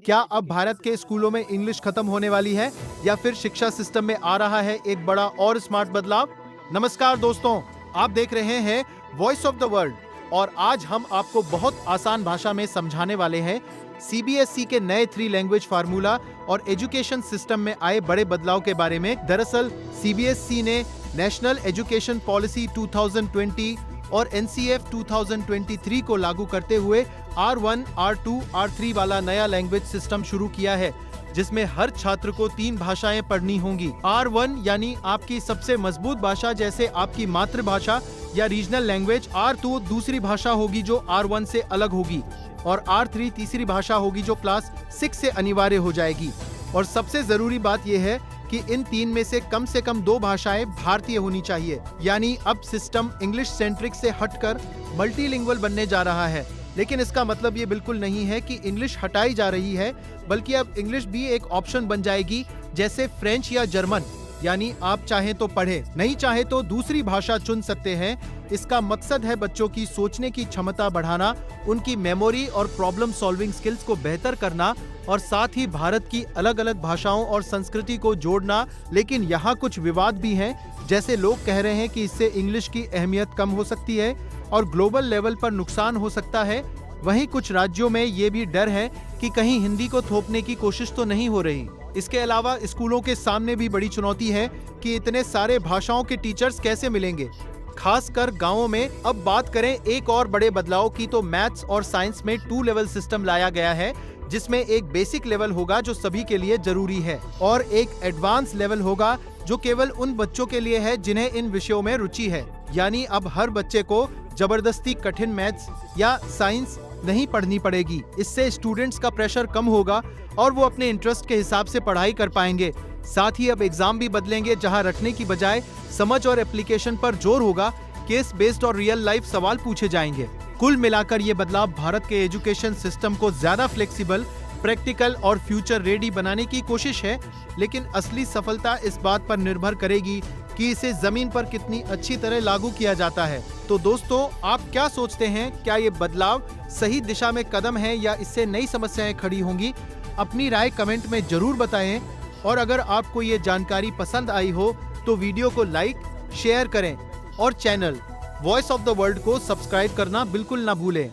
क्या अब भारत के स्कूलों में इंग्लिश खत्म होने वाली है या फिर शिक्षा सिस्टम में आ रहा है एक बड़ा और स्मार्ट बदलाव? नमस्कार दोस्तों, आप देख रहे हैं वॉइस ऑफ द वर्ल्ड और आज हम आपको बहुत आसान भाषा में समझाने वाले हैं सीबीएसई के नए 3 लैंग्वेज फार्मूला और एजुकेशन सिस्टम में आए बड़े बदलाव के बारे में। दरअसल सीबीएसई ने नेशनल एजुकेशन पॉलिसी 2020 और एनसीएफ 2023 को लागू करते हुए R1, R2, R3 वाला नया लैंग्वेज सिस्टम शुरू किया है, जिसमें हर छात्र को 3 भाषाएं पढ़नी होंगी। R1 यानी आपकी सबसे मजबूत भाषा, जैसे आपकी मातृभाषा या रीजनल लैंग्वेज। R2 दूसरी भाषा होगी जो R1 से अलग होगी और R3 तीसरी भाषा होगी जो क्लास 6 से अनिवार्य हो जाएगी। और सबसे जरूरी बात यह है कि इन 3 में से कम 2 भाषाएं भारतीय होनी चाहिए। यानी अब सिस्टम इंग्लिश सेंट्रिक से हटकर मल्टीलिंगुअल बनने जा रहा है। लेकिन इसका मतलब ये बिल्कुल नहीं है कि इंग्लिश हटाई जा रही है, बल्कि अब इंग्लिश भी एक ऑप्शन बन जाएगी, जैसे फ्रेंच या जर्मन। यानी आप चाहें तो पढ़ें, नहीं चाहे तो दूसरी भाषा चुन सकते हैं। इसका मकसद है बच्चों की सोचने की क्षमता बढ़ाना, उनकी मेमोरी और प्रॉब्लम सॉल्विंग स्किल्स को बेहतर करना और साथ ही भारत की अलग अलग भाषाओं और संस्कृति को जोड़ना। लेकिन यहाँ कुछ विवाद भी हैं, जैसे लोग कह रहे हैं कि इससे इंग्लिश की अहमियत कम हो सकती है और ग्लोबल लेवल पर नुकसान हो सकता है। वहीं कुछ राज्यों में ये भी डर है कि कहीं हिंदी को थोपने की कोशिश तो नहीं हो रही। इसके अलावा स्कूलों के सामने भी बड़ी चुनौती है कि इतने सारे भाषाओं के टीचर्स कैसे मिलेंगे, खासकर गांवों में। अब बात करें एक और बड़े बदलाव की, तो मैथ्स और साइंस में 2 लेवल सिस्टम लाया गया है, जिसमें एक बेसिक लेवल होगा जो सभी के लिए जरूरी है और एक एडवांस लेवल होगा जो केवल उन बच्चों के लिए है जिन्हें इन विषयों में रुचि है। यानी अब हर बच्चे को जबरदस्ती कठिन मैथ्स या साइंस नहीं पढ़नी पड़ेगी। इससे स्टूडेंट्स का प्रेशर कम होगा और वो अपने इंटरेस्ट के हिसाब से पढ़ाई कर पाएंगे। साथ ही अब एग्जाम भी बदलेंगे, जहां रटने की बजाय समझ और एप्लीकेशन पर जोर होगा। केस बेस्ड और रियल लाइफ सवाल पूछे जाएंगे। कुल मिलाकर ये बदलाव भारत के एजुकेशन सिस्टम को ज्यादा फ्लेक्सिबल, प्रैक्टिकल और फ्यूचर रेडी बनाने की कोशिश है। लेकिन असली सफलता इस बात पर निर्भर करेगी कि इसे जमीन पर कितनी अच्छी तरह लागू किया जाता है। तो दोस्तों, आप क्या सोचते हैं? क्या ये बदलाव सही दिशा में कदम है या इससे नई समस्याएं खड़ी होंगी? अपनी राय कमेंट में जरूर बताएं। और अगर आपको ये जानकारी पसंद आई हो तो वीडियो को लाइक, शेयर करें और channel voice of the world को सब्सक्राइब करना बिल्कुल ना भूलें।